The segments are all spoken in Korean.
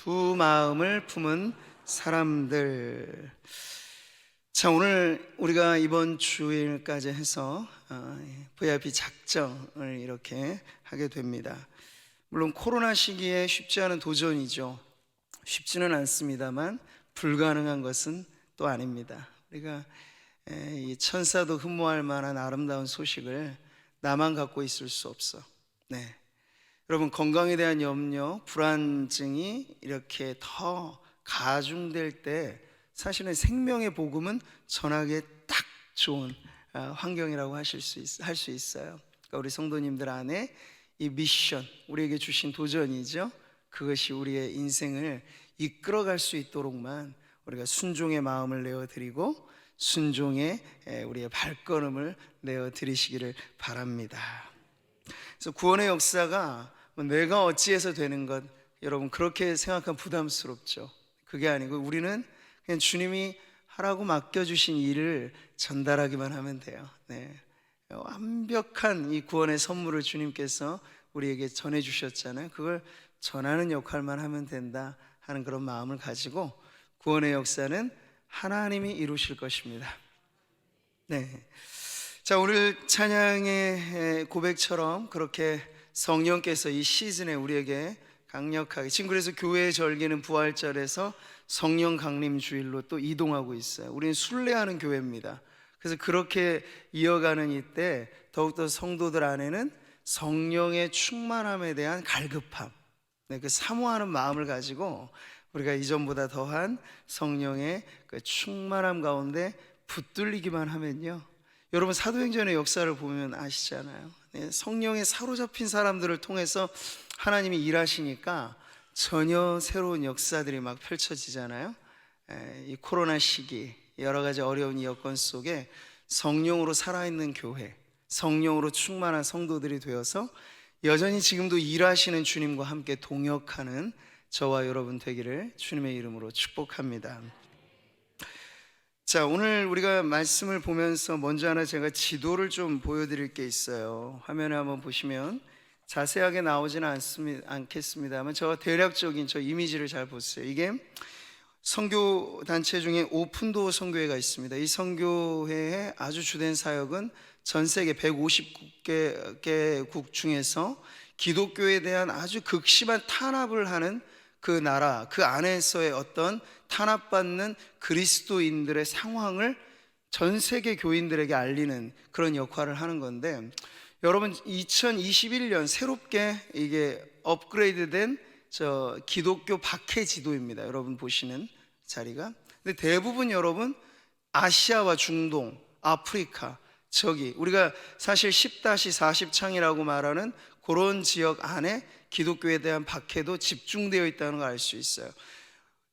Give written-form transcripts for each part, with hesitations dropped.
두 마음을 품은 사람들. 자, 오늘 우리가 이번 주일까지 해서 VIP 작정을 이렇게 하게 됩니다. 물론 코로나 시기에 쉽지 않은 도전이죠. 쉽지는 않습니다만 불가능한 것은 또 아닙니다. 우리가 이 천사도 흠모할 만한 아름다운 소식을 나만 갖고 있을 수 없어. 네. 여러분, 건강에 대한 염려, 불안증이 이렇게 더 가중될 때 사실은 생명의 복음은 전하기에 딱 좋은 환경이라고 할 수 있어요. 그러니까 우리 성도님들 안에 이 미션, 우리에게 주신 도전이죠. 그것이 우리의 인생을 이끌어갈 수 있도록만 우리가 순종의 마음을 내어드리고 순종의 우리의 발걸음을 내어드리시기를 바랍니다. 그래서 구원의 역사가 내가 어찌해서 되는 것, 여러분 그렇게 생각하면 부담스럽죠. 그게 아니고 우리는 그냥 주님이 하라고 맡겨주신 일을 전달하기만 하면 돼요. 네. 완벽한 이 구원의 선물을 주님께서 우리에게 전해주셨잖아요. 그걸 전하는 역할만 하면 된다 하는 그런 마음을 가지고 구원의 역사는 하나님이 이루실 것입니다. 네. 자, 오늘 찬양의 고백처럼 그렇게 성령께서 이 시즌에 우리에게 강력하게, 지금 그래서 교회의 절기는 부활절에서 성령 강림 주일로 또 이동하고 있어요. 우리는 순례하는 교회입니다. 그래서 그렇게 이어가는 이때 더욱더 성도들 안에는 성령의 충만함에 대한 갈급함, 그 사모하는 마음을 가지고 우리가 이전보다 더한 성령의 그 충만함 가운데 붙들리기만 하면요, 여러분 사도행전의 역사를 보면 아시잖아요. 성령에 사로잡힌 사람들을 통해서 하나님이 일하시니까 전혀 새로운 역사들이 막 펼쳐지잖아요. 이 코로나 시기, 여러 가지 어려운 여건 속에 성령으로 살아있는 교회, 성령으로 충만한 성도들이 되어서 여전히 지금도 일하시는 주님과 함께 동역하는 저와 여러분 되기를 주님의 이름으로 축복합니다. 자, 오늘 우리가 말씀을 보면서 먼저 하나 제가 지도를 좀 보여드릴 게 있어요. 화면에 한번 보시면 자세하게 나오지는 않겠습니다만 저 대략적인 저 이미지를 잘 보세요. 이게 선교 단체 중에 오픈도어 선교회가 있습니다. 이 선교회의 아주 주된 사역은 전 세계 150개국 중에서 기독교에 대한 아주 극심한 탄압을 하는 그 나라, 그 안에서의 어떤 탄압받는 그리스도인들의 상황을 전 세계 교인들에게 알리는 그런 역할을 하는 건데, 여러분 2021년 새롭게 이게 업그레이드된 저 기독교 박해 지도입니다. 여러분 보시는 자리가. 근데 대부분 여러분 아시아와 중동, 아프리카, 저기 우리가 사실 10-40 창이라고 말하는 그런 지역 안에 기독교에 대한 박해도 집중되어 있다는 걸 알 수 있어요.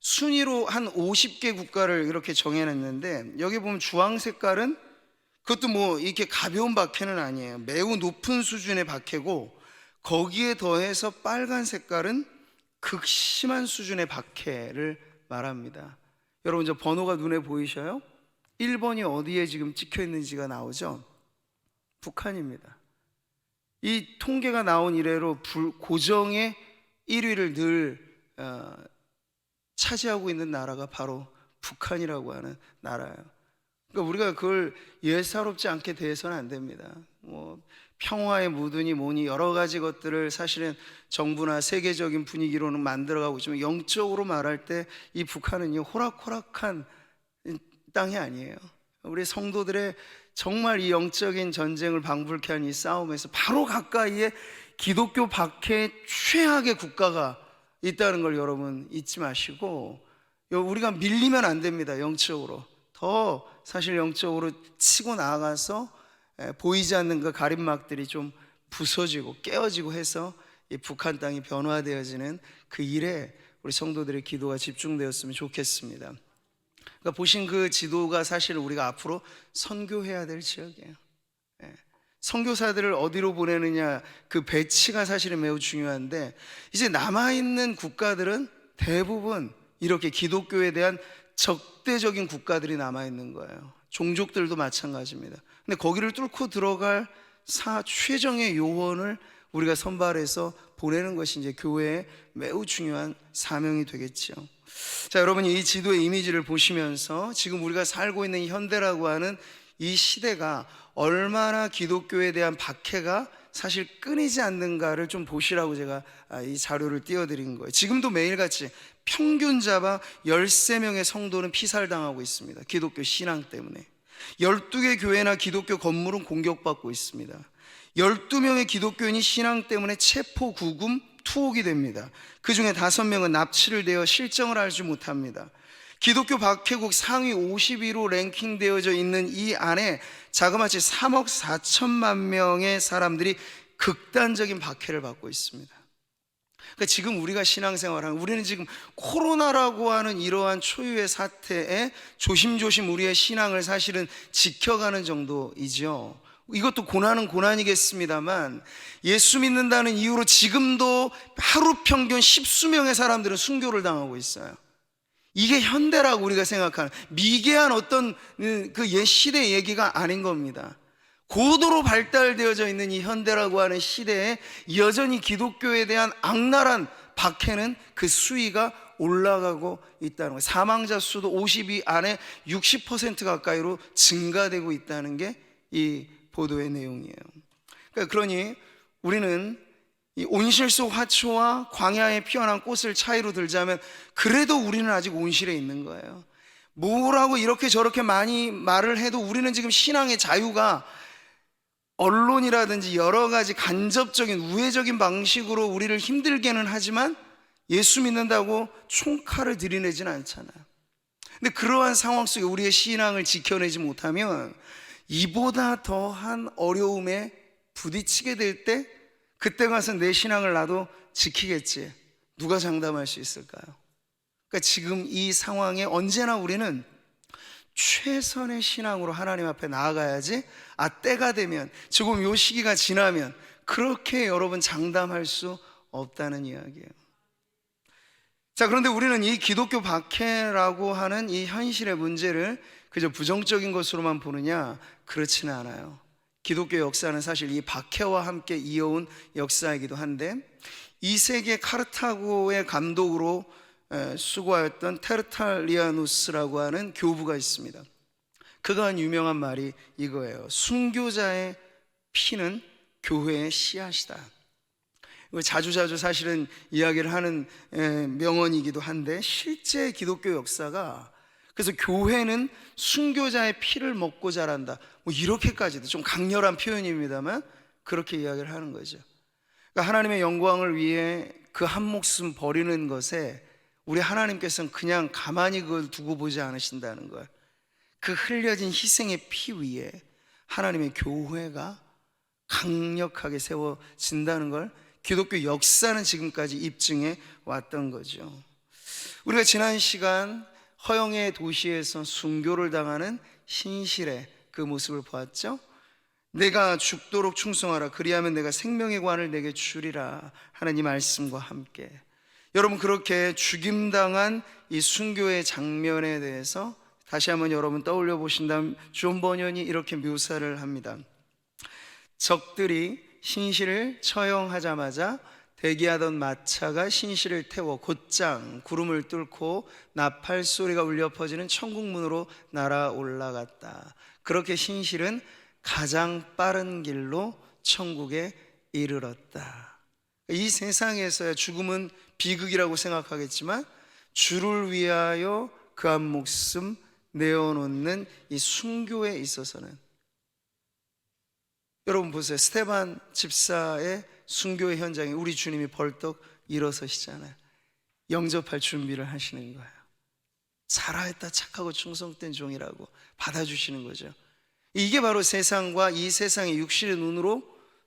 순위로 한 50개 국가를 이렇게 정해놨는데, 여기 보면 주황 색깔은 그것도 뭐 이렇게 가벼운 박해는 아니에요. 매우 높은 수준의 박해고, 거기에 더해서 빨간 색깔은 극심한 수준의 박해를 말합니다. 여러분 저 번호가 눈에 보이셔요? 1번이 어디에 지금 찍혀 있는지가 나오죠? 북한입니다. 이 통계가 나온 이래로 고정의 1위를 늘 차지하고 있는 나라가 바로 북한이라고 하는 나라예요. 그러니까 우리가 그걸 예사롭지 않게 대해서는 안 됩니다. 뭐 평화의 무드니 뭐니 여러 가지 것들을 사실은 정부나 세계적인 분위기로는 만들어가고 있지만, 영적으로 말할 때 이 북한은요 호락호락한 땅이 아니에요. 우리 성도들의 정말 이 영적인 전쟁을 방불케 한 이 싸움에서 바로 가까이에 기독교 박해의 최악의 국가가 있다는 걸 여러분 잊지 마시고, 우리가 밀리면 안 됩니다. 영적으로 더 사실 영적으로 치고 나아가서 보이지 않는 그 가림막들이 좀 부서지고 깨어지고 해서 이 북한 땅이 변화되어지는 그 일에 우리 성도들의 기도가 집중되었으면 좋겠습니다. 그러니까 보신 그 지도가 사실 우리가 앞으로 선교해야 될 지역이에요. 선교사들을 어디로 보내느냐, 그 배치가 사실은 매우 중요한데, 이제 남아있는 국가들은 대부분 이렇게 기독교에 대한 적대적인 국가들이 남아있는 거예요. 종족들도 마찬가지입니다. 근데 거기를 뚫고 들어갈 최정의 요원을 우리가 선발해서 보내는 것이 이제 교회의 매우 중요한 사명이 되겠죠. 자, 여러분이 이 지도의 이미지를 보시면서 지금 우리가 살고 있는 현대라고 하는 이 시대가 얼마나 기독교에 대한 박해가 사실 끊이지 않는가를 좀 보시라고 제가 이 자료를 띄워드린 거예요. 지금도 매일같이 평균 잡아 13명의 성도는 피살당하고 있습니다. 기독교 신앙 때문에. 12개 교회나 기독교 건물은 공격받고 있습니다. 12명의 기독교인이 신앙 때문에 체포, 구금, 투옥이 됩니다. 그 중에 5명은 납치를 되어 실정을 알지 못합니다. 기독교 박해국 상위 50위로 랭킹되어져 있는 이 안에 자그마치 3억 4천만 명의 사람들이 극단적인 박해를 받고 있습니다. 그러니까 지금 우리가 신앙생활하는, 우리는 지금 코로나라고 하는 이러한 초유의 사태에 조심조심 우리의 신앙을 사실은 지켜가는 정도이죠. 이것도 고난은 고난이겠습니다만 예수 믿는다는 이유로 지금도 하루 평균 10수명의 사람들은 순교를 당하고 있어요. 이게 현대라고 우리가 생각하는 미개한 어떤 그 옛 시대의 얘기가 아닌 겁니다. 고도로 발달되어져 있는 이 현대라고 하는 시대에 여전히 기독교에 대한 악랄한 박해는 그 수위가 올라가고 있다는 거예요. 사망자 수도 50위 안에 60% 가까이로 증가되고 있다는 게 이 보도의 내용이에요. 그러니 우리는 이 온실 속 화초와 광야에 피어난 꽃을 차이로 들자면 그래도 우리는 아직 온실에 있는 거예요. 뭐라고 이렇게 저렇게 많이 말을 해도 우리는 지금 신앙의 자유가 언론이라든지 여러 가지 간접적인 우회적인 방식으로 우리를 힘들게는 하지만 예수 믿는다고 총칼을 들이내지는 않잖아요. 근데 그러한 상황 속에 우리의 신앙을 지켜내지 못하면 이보다 더한 어려움에 부딪히게 될 때 그때 가서 내 신앙을 나도 지키겠지. 누가 장담할 수 있을까요? 그러니까 지금 이 상황에 언제나 우리는 최선의 신앙으로 하나님 앞에 나아가야지, 때가 되면, 지금 요 시기가 지나면 그렇게 여러분 장담할 수 없다는 이야기예요. 자, 그런데 우리는 이 기독교 박해라고 하는 이 현실의 문제를 그저 부정적인 것으로만 보느냐? 그렇지는 않아요. 기독교 역사는 사실 이 박해와 함께 이어온 역사이기도 한데, 2세기 카르타고의 감독으로 수고하였던 테르탈리아누스라고 하는 교부가 있습니다. 그가 한 유명한 말이 이거예요. 순교자의 피는 교회의 씨앗이다. 자주자주 사실은 이야기를 하는 명언이기도 한데, 실제 기독교 역사가, 그래서 교회는 순교자의 피를 먹고 자란다, 뭐 이렇게까지도 좀 강렬한 표현입니다만 그렇게 이야기를 하는 거죠. 그러니까 하나님의 영광을 위해 그 한 목숨 버리는 것에 우리 하나님께서는 그냥 가만히 그걸 두고 보지 않으신다는 거예요. 그 흘려진 희생의 피 위에 하나님의 교회가 강력하게 세워진다는 걸 기독교 역사는 지금까지 입증해 왔던 거죠. 우리가 지난 시간 허영의 도시에서 순교를 당하는 신실의 그 모습을 보았죠. 내가 죽도록 충성하라, 그리하면 내가 생명의 관을 내게 주리라 하는 이 말씀과 함께, 여러분 그렇게 죽임당한 이 순교의 장면에 대해서 다시 한번 여러분 떠올려 보신다면 존 버년이 이렇게 묘사를 합니다. 적들이 신실을 처형하자마자 대기하던 마차가 신실을 태워 곧장 구름을 뚫고 나팔 소리가 울려 퍼지는 천국문으로 날아 올라갔다. 그렇게 신실은 가장 빠른 길로 천국에 이르렀다. 이 세상에서야 죽음은 비극이라고 생각하겠지만 주를 위하여 그 한 목숨 내어놓는 이 순교에 있어서는, 여러분 보세요. 스테반 집사의 순교의 현장에 우리 주님이 벌떡 일어서시잖아요. 영접할 준비를 하시는 거예요. 잘하였다, 착하고 충성된 종이라고 받아주시는 거죠. 이게 바로 세상과 이 세상의 육신의 눈으로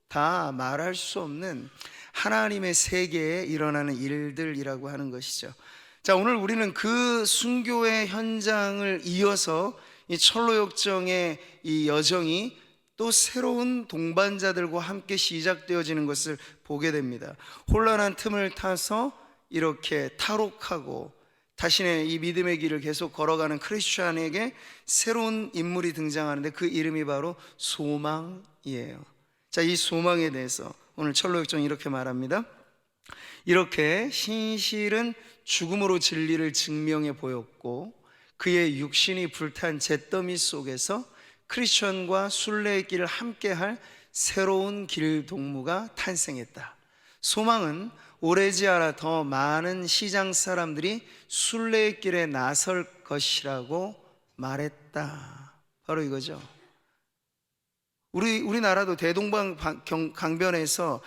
다 말할 수 없는 하나님의 세계에 일어나는 일들이라고 하는 것이죠. 자, 오늘 우리는 그 순교의 현장을 이어서 이 철로역정의 이 여정이 또 새로운 동반자들과 함께 시작되어지는 것을 보게 됩니다. 혼란한 틈을 타서 이렇게 탈옥하고 자신의 이 믿음의 길을 계속 걸어가는 크리스찬에게 새로운 인물이 등장하는데 그 이름이 바로 소망이에요. 자, 이 소망에 대해서 오늘 철로역정이 이렇게 말합니다. 이렇게 신실은 죽음으로 진리를 증명해 보였고 그의 육신이 불탄 잿더미 속에서 크리스천과 순례의 길을 함께할 새로운 길 동무가 탄생했다. 소망은 오래지 않아 더 많은 시장 사람들이 순례의 길에 나설 것이라고 말했다. 바로 이거죠. 우리나라도 대동강변에서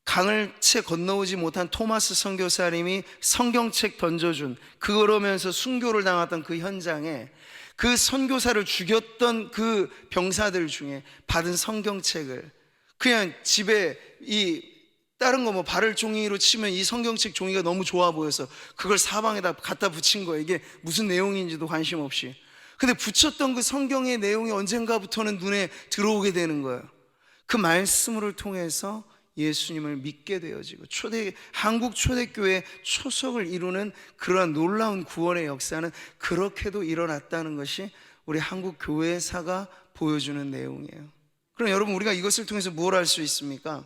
강을 채 건너오지 못한 토마스 선교사님이 성경책 던져준, 그러면서 순교를 당했던 그 현장에 그 선교사를 죽였던 그 병사들 중에 받은 성경책을 그냥 집에 다른 거 발을 종이로 치면 이 성경책 종이가 너무 좋아 보여서 그걸 사방에다 갖다 붙인 거예요. 이게 무슨 내용인지도 관심 없이. 근데 붙였던 그 성경의 내용이 언젠가부터는 눈에 들어오게 되는 거예요. 그 말씀을 통해서 예수님을 믿게 되어지고 한국 초대교회 초석을 이루는 그러한 놀라운 구원의 역사는 그렇게도 일어났다는 것이 우리 한국 교회사가 보여주는 내용이에요. 그럼 여러분, 우리가 이것을 통해서 뭘 할 수 있습니까?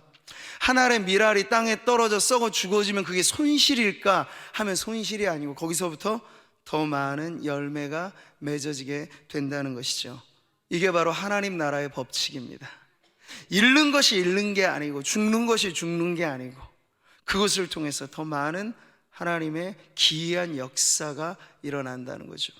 한 알의 밀알이 땅에 떨어져 썩어 죽어지면 그게 손실일까 하면 손실이 아니고 거기서부터 더 많은 열매가 맺어지게 된다는 것이죠. 이게 바로 하나님 나라의 법칙입니다. 잃는 것이 잃는 게 아니고 죽는 것이 죽는 게 아니고 그것을 통해서 더 많은 하나님의 기이한 역사가 일어난다는 거죠.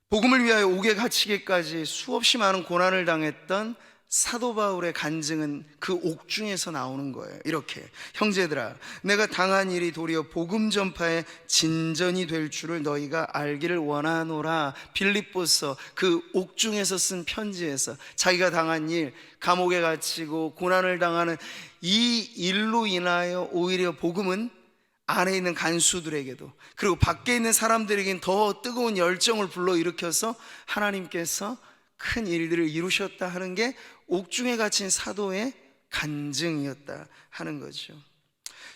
복음을 위하여 옥에 갇히기까지 수없이 많은 고난을 당했던 사도 바울의 간증은 그 옥중에서 나오는 거예요. 이렇게, 형제들아, 내가 당한 일이 도리어 복음 전파의 진전이 될 줄을 너희가 알기를 원하노라. 빌립보서 그 옥중에서 쓴 편지에서 자기가 당한 일, 감옥에 갇히고 고난을 당하는 이 일로 인하여 오히려 복음은 안에 있는 간수들에게도 그리고 밖에 있는 사람들에겐 더 뜨거운 열정을 불러일으켜서 하나님께서 큰 일들을 이루셨다 하는 게 옥중에 갇힌 사도의 간증이었다 하는 거죠.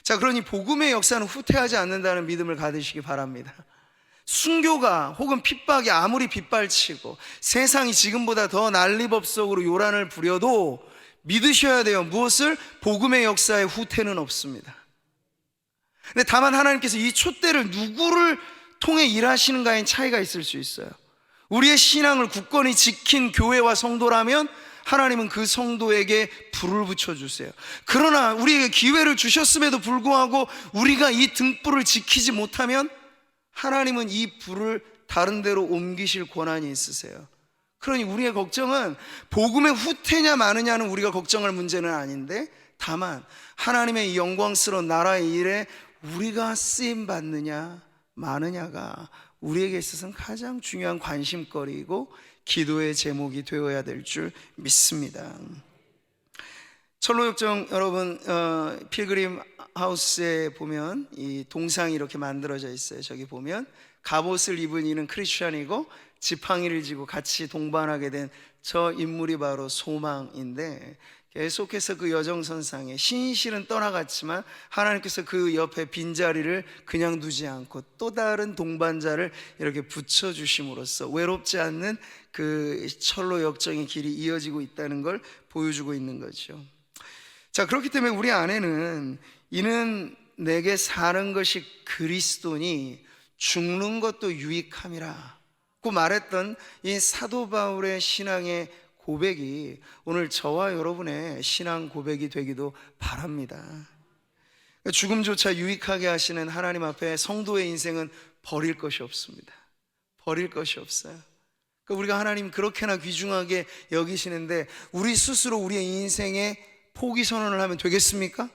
자, 그러니 복음의 역사는 후퇴하지 않는다는 믿음을 가지시기 바랍니다. 순교가 혹은 핍박이 아무리 빗발치고 세상이 지금보다 더 난리법석으로 요란을 부려도 믿으셔야 돼요. 무엇을? 복음의 역사에 후퇴는 없습니다. 근데 다만 하나님께서 이 촛대를 누구를 통해 일하시는가에 차이가 있을 수 있어요. 우리의 신앙을 굳건히 지킨 교회와 성도라면 하나님은 그 성도에게 불을 붙여주세요. 그러나 우리에게 기회를 주셨음에도 불구하고 우리가 이 등불을 지키지 못하면 하나님은 이 불을 다른 데로 옮기실 권한이 있으세요. 그러니 우리의 걱정은 복음의 후퇴냐 마느냐는 우리가 걱정할 문제는 아닌데, 다만 하나님의 이 영광스러운 나라의 일에 우리가 쓰임받느냐 마느냐가 우리에게 있어서는 가장 중요한 관심거리이고 기도의 제목이 되어야 될 줄 믿습니다. 철로역정 여러분, 필그림 하우스에 보면 이 동상이 이렇게 만들어져 있어요. 저기 보면 갑옷을 입은 이는 크리스찬이고 지팡이를 지고 같이 동반하게 된 저 인물이 바로 소망인데, 계속해서 그 여정선상에 신실은 떠나갔지만 하나님께서 그 옆에 빈자리를 그냥 두지 않고 또 다른 동반자를 이렇게 붙여주심으로써 외롭지 않는 그 철로 역정의 길이 이어지고 있다는 걸 보여주고 있는 거죠. 자, 그렇기 때문에 우리 안에는 이는 내게 사는 것이 그리스도니 죽는 것도 유익함이라 고 말했던 이 사도 바울의 신앙의 고백이 오늘 저와 여러분의 신앙 고백이 되기도 바랍니다. 죽음조차 유익하게 하시는 하나님 앞에 성도의 인생은 버릴 것이 없습니다. 버릴 것이 없어요. 우리가 하나님 그렇게나 귀중하게 여기시는데 우리 스스로 우리의 인생에 포기 선언을 하면 되겠습니까?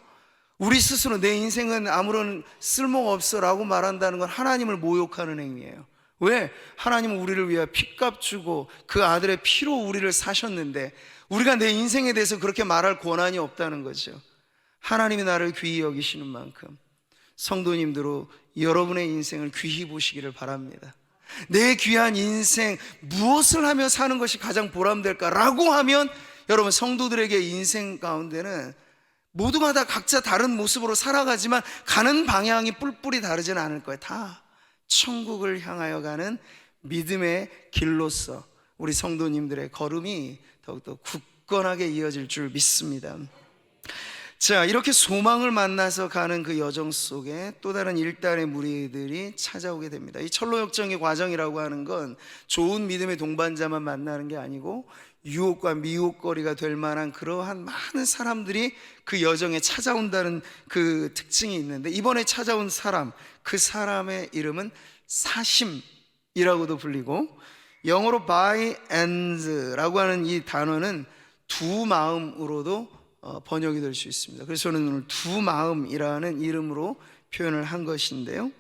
우리 스스로 내 인생은 아무런 쓸모가 없어 라고 말한다는 건 하나님을 모욕하는 행위예요. 왜? 하나님은 우리를 위해 피값 주고 그 아들의 피로 우리를 사셨는데 우리가 내 인생에 대해서 그렇게 말할 권한이 없다는 거죠. 하나님이 나를 귀히 여기시는 만큼 성도님들로 여러분의 인생을 귀히 보시기를 바랍니다. 내 귀한 인생 무엇을 하며 사는 것이 가장 보람될까라고 하면 여러분, 성도들에게 인생 가운데는 모두마다 각자 다른 모습으로 살아가지만 가는 방향이 뿔뿔이 다르지는 않을 거예요. 다 천국을 향하여 가는 믿음의 길로서 우리 성도님들의 걸음이 더욱더 굳건하게 이어질 줄 믿습니다. 자, 이렇게 소망을 만나서 가는 그 여정 속에 또 다른 일단의 무리들이 찾아오게 됩니다. 이 철로역정의 과정이라고 하는 건 좋은 믿음의 동반자만 만나는 게 아니고 유혹과 미혹거리가 될 만한 그러한 많은 사람들이 그 여정에 찾아온다는 그 특징이 있는데, 이번에 찾아온 사람, 그 사람의 이름은 사심이라고도 불리고, 영어로 by and라고 하는 이 단어는 두 마음으로도 번역이 될 수 있습니다. 그래서 저는 오늘 두 마음이라는 이름으로 표현을 한 것인데요,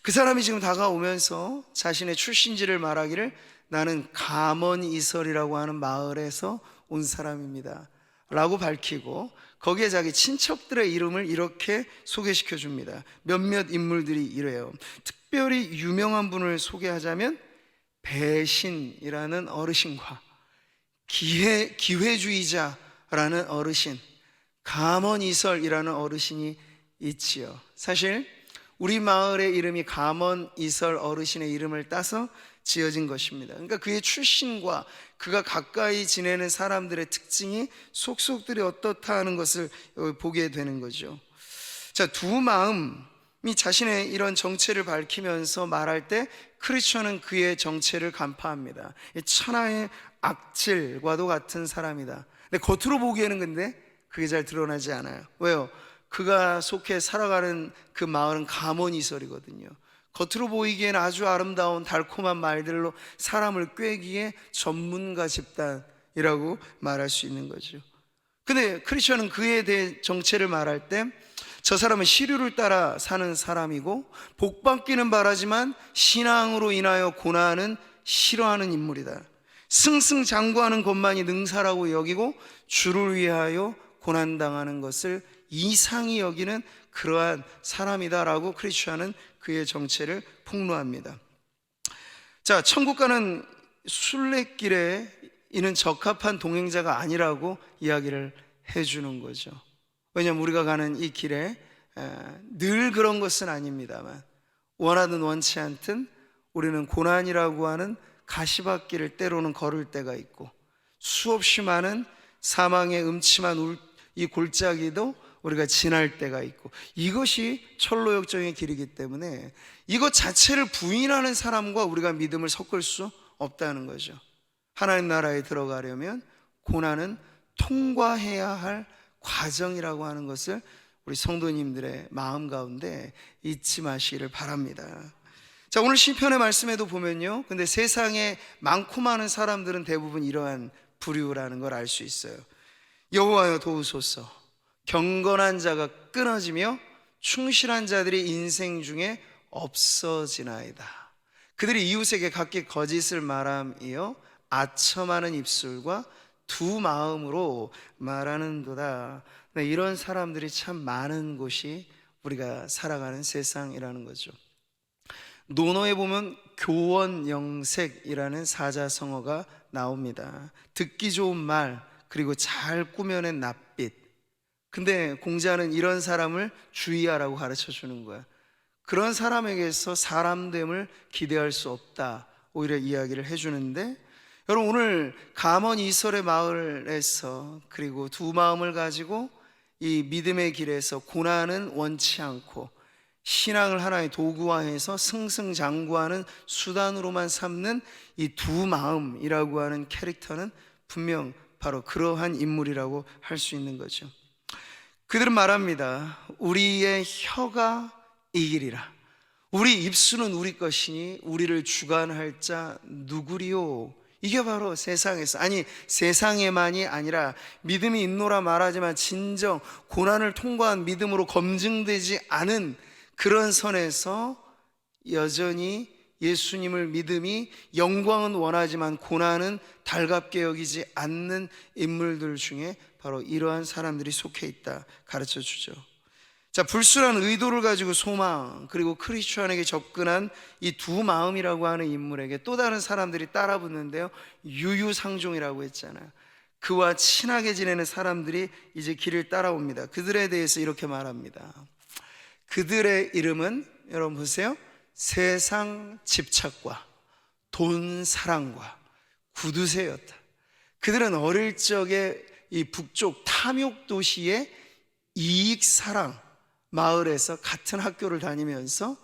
그 사람이 지금 다가오면서 자신의 출신지를 말하기를 나는 가먼이설이라고 하는 마을에서 온 사람입니다 라고 밝히고, 거기에 자기 친척들의 이름을 이렇게 소개시켜 줍니다. 몇몇 인물들이 이래요. 특별히 유명한 분을 소개하자면 배신이라는 어르신과 기회주의자라는 어르신, 가먼이설이라는 어르신이 있지요. 사실 우리 마을의 이름이 가먼이설 어르신의 이름을 따서 지어진 것입니다. 그러니까 그의 출신과 그가 가까이 지내는 사람들의 특징이 속속들이 어떻다 하는 것을 보게 되는 거죠. 자, 두 마음이 자신의 이런 정체를 밝히면서 말할 때 크리스천은 그의 정체를 간파합니다. 천하의 악질과도 같은 사람이다. 근데 겉으로 보기에는 근데 그게 잘 드러나지 않아요. 왜요? 그가 속해 살아가는 그 마을은 가몬이설이거든요. 겉으로 보이기에는 아주 아름다운 달콤한 말들로 사람을 꿰기에 전문가 집단이라고 말할 수 있는 거죠. 근데 크리스천은 그에 대해 정체를 말할 때 저 사람은 시류를 따라 사는 사람이고 복받기는 바라지만 신앙으로 인하여 고난은 싫어하는 인물이다. 승승장구하는 것만이 능사라고 여기고 주를 위하여 고난당하는 것을 이상히 여기는 그러한 사람이다라고 크리스천은 그의 정체를 폭로합니다. 자, 천국 가는 순례길에 이는 적합한 동행자가 아니라고 이야기를 해주는 거죠. 왜냐하면 우리가 가는 이 길에 늘 그런 것은 아닙니다만, 원하든 원치 않든 우리는 고난이라고 하는 가시밭길을 때로는 걸을 때가 있고, 수없이 많은 사망의 음침한 이 골짜기도 우리가 지날 때가 있고, 이것이 철로역정의 길이기 때문에 이것 자체를 부인하는 사람과 우리가 믿음을 섞을 수 없다는 거죠. 하나님 나라에 들어가려면 고난은 통과해야 할 과정이라고 하는 것을 우리 성도님들의 마음 가운데 잊지 마시기를 바랍니다. 자, 오늘 시편의 말씀에도 보면요, 근데 세상에 많고 많은 사람들은 대부분 이러한 부류라는 걸 알 수 있어요. 여호와여 도우소서, 경건한 자가 끊어지며 충실한 자들이 인생 중에 없어지나이다. 그들이 이웃에게 각기 거짓을 말함이요 아첨하는 입술과 두 마음으로 말하는도다. 네, 이런 사람들이 참 많은 곳이 우리가 살아가는 세상이라는 거죠. 논어에 보면 교원영색이라는 사자성어가 나옵니다. 듣기 좋은 말, 그리고 잘 꾸며낸 낯빛. 근데 공자는 이런 사람을 주의하라고 가르쳐 주는 거야. 그런 사람에게서 사람됨을 기대할 수 없다, 오히려 이야기를 해주는데, 여러분 오늘 가먼이설의 마을에서 그리고 두 마음을 가지고 이 믿음의 길에서 고난은 원치 않고 신앙을 하나의 도구화해서 승승장구하는 수단으로만 삼는 이 두 마음이라고 하는 캐릭터는 분명 바로 그러한 인물이라고 할 수 있는 거죠. 그들은 말합니다. 우리의 혀가 이기리라. 우리 입술은 우리 것이니 우리를 주관할 자 누구리요? 이게 바로 세상에서, 아니 세상에만이 아니라 믿음이 있노라 말하지만 진정 고난을 통과한 믿음으로 검증되지 않은 그런 선에서 여전히 예수님을 믿음이 영광은 원하지만 고난은 달갑게 여기지 않는 인물들 중에 바로 이러한 사람들이 속해 있다 가르쳐 주죠. 자, 불순한 의도를 가지고 소망, 그리고 크리스천에게 접근한 이 두 마음이라고 하는 인물에게 또 다른 사람들이 따라 붙는데요, 유유상종이라고 했잖아요. 그와 친하게 지내는 사람들이 이제 길을 따라옵니다. 그들에 대해서 이렇게 말합니다. 그들의 이름은, 여러분 보세요, 세상 집착과 돈 사랑과 구두쇠였다. 그들은 어릴 적에 이 북쪽 탐욕 도시에 이익 사랑, 마을에서 같은 학교를 다니면서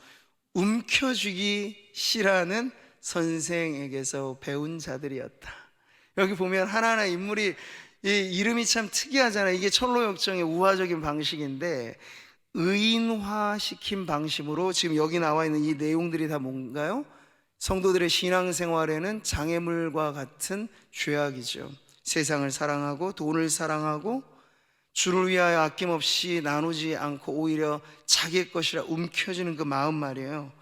움켜쥐기 싫어하는 선생에게서 배운 자들이었다. 여기 보면 하나하나 인물이, 이 이름이 참 특이하잖아요. 이게 철로역정의 우화적인 방식인데 의인화시킨 방식으로 지금 여기 나와 있는 이 내용들이 다 뭔가요? 성도들의 신앙생활에는 장애물과 같은 죄악이죠. 세상을 사랑하고 돈을 사랑하고 주를 위하여 아낌없이 나누지 않고 오히려 자기의 것이라 움켜쥐는 그 마음 말이에요.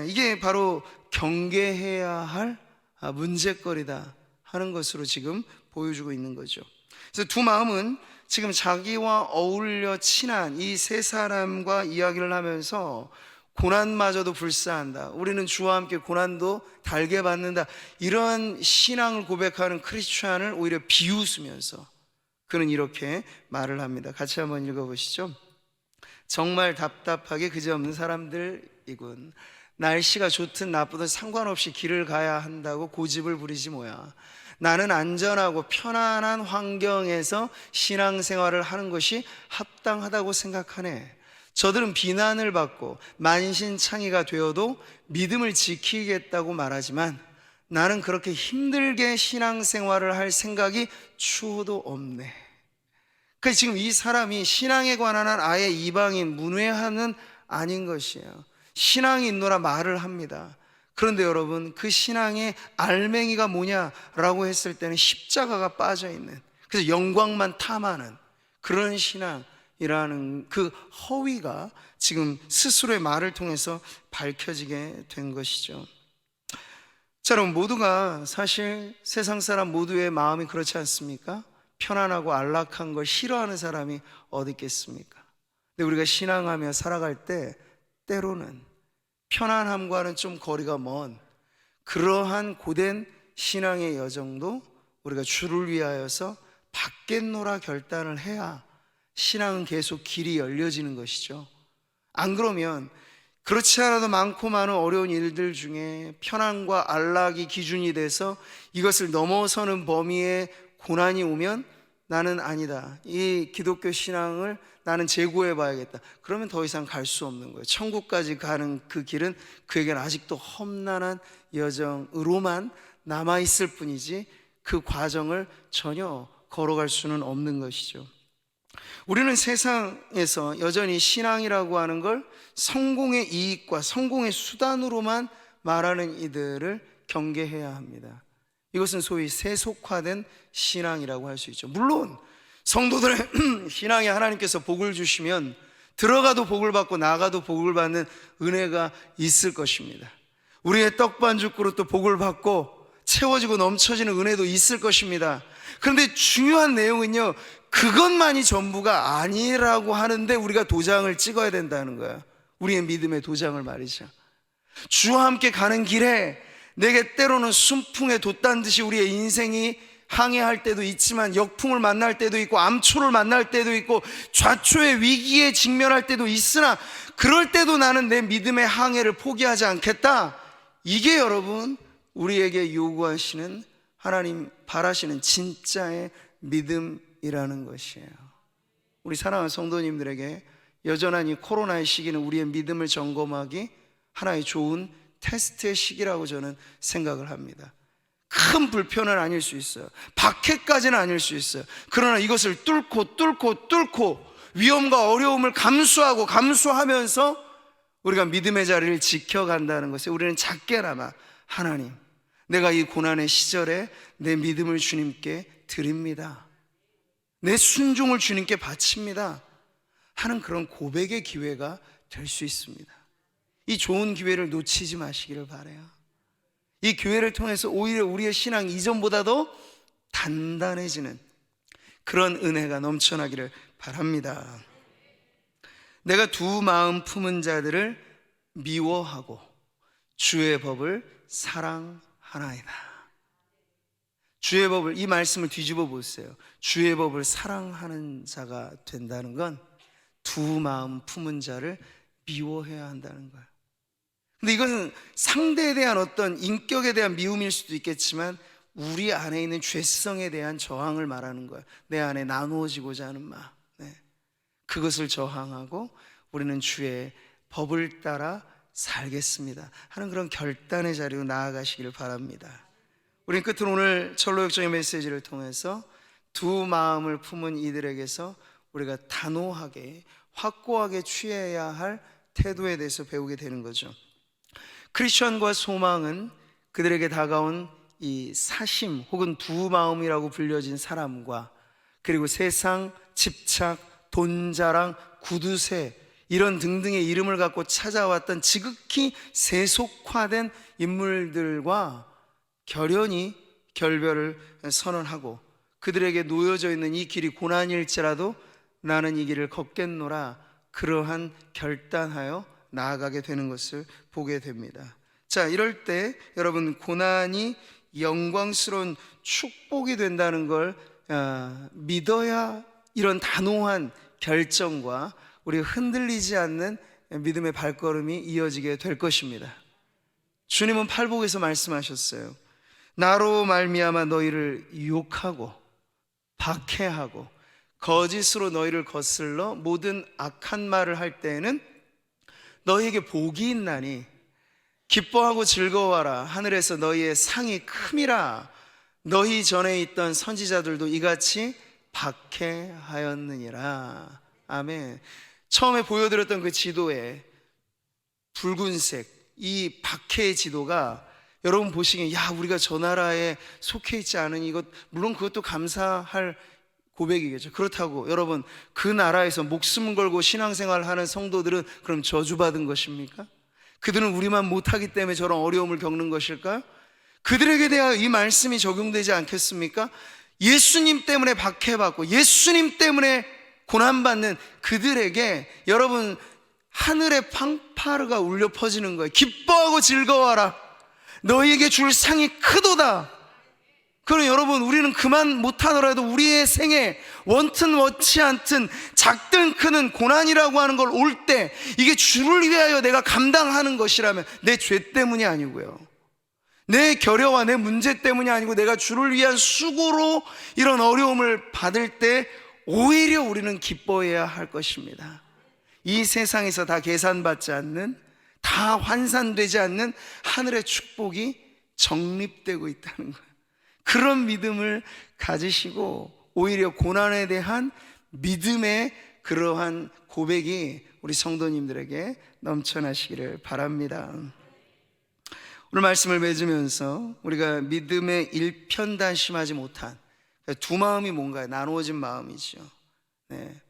이게 바로 경계해야 할 문제거리다 하는 것으로 지금 보여주고 있는 거죠. 그래서 두 마음은 지금 자기와 어울려 친한 이 세 사람과 이야기를 하면서 고난마저도 불사한다, 우리는 주와 함께 고난도 달게 받는다, 이러한 신앙을 고백하는 크리스찬을 오히려 비웃으면서 그는 이렇게 말을 합니다. 같이 한번 읽어보시죠. 정말 답답하게 그지없는 사람들이군. 날씨가 좋든 나쁘든 상관없이 길을 가야 한다고 고집을 부리지 뭐야. 나는 안전하고 편안한 환경에서 신앙생활을 하는 것이 합당하다고 생각하네. 저들은 비난을 받고 만신창이가 되어도 믿음을 지키겠다고 말하지만 나는 그렇게 힘들게 신앙생활을 할 생각이 추호도 없네. 그러니까 지금 이 사람이 신앙에 관한 한 아예 이방인 문외한은 아닌 것이에요. 신앙이 있노라 말을 합니다. 그런데 여러분, 그 신앙의 알맹이가 뭐냐라고 했을 때는 십자가가 빠져있는, 그래서 영광만 탐하는 그런 신앙이라는 그 허위가 지금 스스로의 말을 통해서 밝혀지게 된 것이죠. 자, 여러분, 모두가 사실 세상 사람 모두의 마음이 그렇지 않습니까? 편안하고 안락한 걸 싫어하는 사람이 어디 있겠습니까? 근데 우리가 신앙하며 살아갈 때 때로는 편안함과는 좀 거리가 먼 그러한 고된 신앙의 여정도 우리가 주를 위하여서 받겠노라 결단을 해야 신앙은 계속 길이 열려지는 것이죠. 안 그러면 그렇지 않아도 많고 많은 어려운 일들 중에 편안과 안락이 기준이 돼서 이것을 넘어서는 범위에 고난이 오면 나는 아니다, 이 기독교 신앙을 나는 재고해 봐야겠다, 그러면 더 이상 갈 수 없는 거예요. 천국까지 가는 그 길은 그에게는 아직도 험난한 여정으로만 남아있을 뿐이지 그 과정을 전혀 걸어갈 수는 없는 것이죠. 우리는 세상에서 여전히 신앙이라고 하는 걸 성공의 이익과 성공의 수단으로만 말하는 이들을 경계해야 합니다. 이것은 소위 세속화된 신앙이라고 할 수 있죠. 물론 성도들의 신앙에 하나님께서 복을 주시면 들어가도 복을 받고 나가도 복을 받는 은혜가 있을 것입니다. 우리의 떡반죽 그릇도 복을 받고 채워지고 넘쳐지는 은혜도 있을 것입니다. 그런데 중요한 내용은요, 그것만이 전부가 아니라고 하는데 우리가 도장을 찍어야 된다는 거예요. 우리의 믿음의 도장을 말이죠. 주와 함께 가는 길에 내게 때로는 순풍에 돛단 듯이 우리의 인생이 항해할 때도 있지만 역풍을 만날 때도 있고 암초를 만날 때도 있고 좌초의 위기에 직면할 때도 있으나 그럴 때도 나는 내 믿음의 항해를 포기하지 않겠다. 이게 여러분 우리에게 요구하시는, 하나님 바라시는 진짜의 믿음이라는 것이에요. 우리 사랑하는 성도님들에게 여전한 이 코로나의 시기는 우리의 믿음을 점검하기 하나의 좋은 테스트의 시기라고 저는 생각을 합니다. 큰 불편은 아닐 수 있어요. 박해까지는 아닐 수 있어요. 그러나 이것을 뚫고 위험과 어려움을 감수하면서 우리가 믿음의 자리를 지켜간다는 것에 우리는 작게나마 하나님, 내가 이 고난의 시절에 내 믿음을 주님께 드립니다, 내 순종을 주님께 바칩니다 하는 그런 고백의 기회가 될 수 있습니다. 이 좋은 기회를 놓치지 마시기를 바라요. 이 기회를 통해서 오히려 우리의 신앙 이전보다도 단단해지는 그런 은혜가 넘쳐나기를 바랍니다. 내가 두 마음 품은 자들을 미워하고 주의 법을 사랑하나이다. 주의 법을, 이 말씀을 뒤집어 보세요. 주의 법을 사랑하는 자가 된다는 건 두 마음 품은 자를 미워해야 한다는 거예요. 근데 이것은 상대에 대한 어떤 인격에 대한 미움일 수도 있겠지만 우리 안에 있는 죄성에 대한 저항을 말하는 거예요. 내 안에 나누어지고자 하는 마음. 그것을 저항하고 우리는 주의 법을 따라 살겠습니다 하는 그런 결단의 자리로 나아가시기를 바랍니다. 우린 끝으로 오늘 철로역정의 메시지를 통해서 두 마음을 품은 이들에게서 우리가 단호하게 확고하게 취해야 할 태도에 대해서 배우게 되는 거죠. 크리스천과 소망은 그들에게 다가온 이 사심 혹은 두 마음이라고 불려진 사람과 그리고 세상, 집착, 돈자랑, 구두쇠 이런 등등의 이름을 갖고 찾아왔던 지극히 세속화된 인물들과 결연히 결별을 선언하고 그들에게 놓여져 있는 이 길이 고난일지라도 나는 이 길을 걷겠노라 그러한 결단하여 나아가게 되는 것을 보게 됩니다. 자, 이럴 때 여러분 고난이 영광스러운 축복이 된다는 걸 믿어야 이런 단호한 결정과 우리가 흔들리지 않는 믿음의 발걸음이 이어지게 될 것입니다. 주님은 팔복에서 말씀하셨어요. 나로 말미암아 너희를 유혹하고 박해하고 거짓으로 너희를 거슬러 모든 악한 말을 할 때에는 너희에게 복이 있나니 기뻐하고 즐거워하라 하늘에서 너희의 상이 큼이라. 너희 전에 있던 선지자들도 이같이 박해하였느니라. 아멘. 처음에 보여드렸던 그 지도에 붉은색 이 박해의 지도가 여러분 보시기에 야 우리가 저 나라에 속해 있지 않으니 이것 물론 그것도 감사할 고백이겠죠. 그렇다고 여러분 그 나라에서 목숨 걸고 신앙생활을 하는 성도들은 그럼 저주받은 것입니까? 그들은 우리만 못하기 때문에 저런 어려움을 겪는 것일까요? 그들에게 대하여 이 말씀이 적용되지 않겠습니까? 예수님 때문에 박해받고 예수님 때문에 고난받는 그들에게 여러분 하늘의 팡파르가 울려 퍼지는 거예요. 기뻐하고 즐거워하라. 너희에게 줄 상이 크도다. 그럼 여러분 우리는 그만 못하더라도 우리의 생에 원튼 원치 않든 작든 크든 고난이라고 하는 걸 올 때 이게 주를 위하여 내가 감당하는 것이라면 내 죄 때문이 아니고요 내 결여와 내 문제 때문이 아니고 내가 주를 위한 수고로 이런 어려움을 받을 때 오히려 우리는 기뻐해야 할 것입니다. 이 세상에서 다 계산받지 않는 다 환산되지 않는 하늘의 축복이 적립되고 있다는 거예요. 그런 믿음을 가지시고 오히려 고난에 대한 믿음의 그러한 고백이 우리 성도님들에게 넘쳐나시기를 바랍니다. 오늘 말씀을 맺으면서 우리가 믿음의 일편단심하지 못한 두 마음이 뭔가요? 나누어진 마음이죠. 네.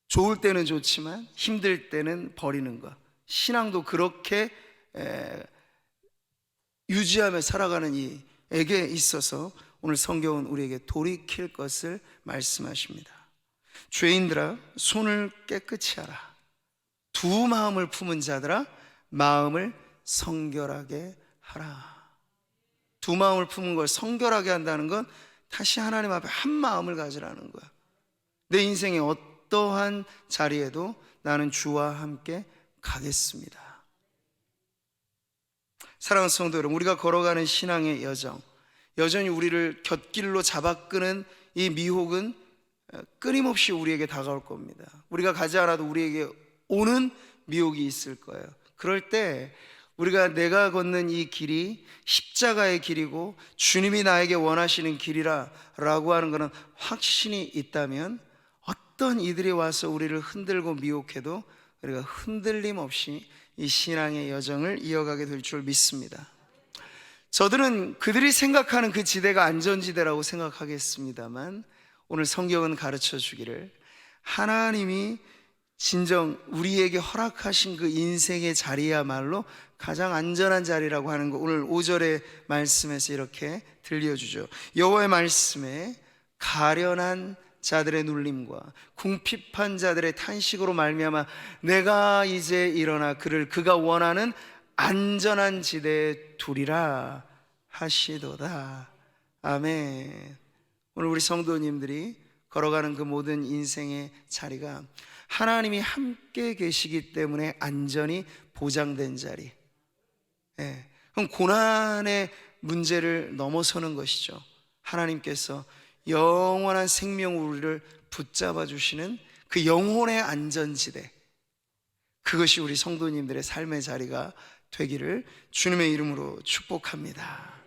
좋을 때는 좋지만 힘들 때는 버리는 것. 신앙도 그렇게 유지하며 살아가는 이에게 있어서 오늘 성경은 우리에게 돌이킬 것을 말씀하십니다. 죄인들아 손을 깨끗이 하라. 두 마음을 품은 자들아 마음을 성결하게 하라. 두 마음을 품은 걸 성결하게 한다는 건 다시 하나님 앞에 한 마음을 가지라는 거야. 내 인생의 어떠한 자리에도 나는 주와 함께 가겠습니다. 사랑하는 성도 여러분, 우리가 걸어가는 신앙의 여정, 여전히 우리를 곁길로 잡아끄는 이 미혹은 끊임없이 우리에게 다가올 겁니다. 우리가 가지 않아도 우리에게 오는 미혹이 있을 거예요. 그럴 때 우리가 내가 걷는 이 길이 십자가의 길이고 주님이 나에게 원하시는 길이라 라고 하는 것은 확신이 있다면 어떤 이들이 와서 우리를 흔들고 미혹해도 우리가 흔들림 없이 이 신앙의 여정을 이어가게 될 줄 믿습니다. 저들은 그들이 생각하는 그 지대가 안전지대라고 생각하겠습니다만 오늘 성경은 가르쳐 주기를 하나님이 진정 우리에게 허락하신 그 인생의 자리야말로 가장 안전한 자리라고 하는 거 오늘 5절의 말씀에서 이렇게 들려주죠. 여호와의 말씀에 가련한 자들의 눌림과 궁핍한 자들의 탄식으로 말미암아 내가 이제 일어나 그가 원하는 안전한 지대에 두리라 하시도다. 아멘. 오늘 우리 성도님들이 걸어가는 그 모든 인생의 자리가 하나님이 함께 계시기 때문에 안전이 보장된 자리. 그럼 고난의 문제를 넘어서는 것이죠. 하나님께서 영원한 생명으로 우리를 붙잡아 주시는 그 영혼의 안전지대, 그것이 우리 성도님들의 삶의 자리가 되기를 주님의 이름으로 축복합니다.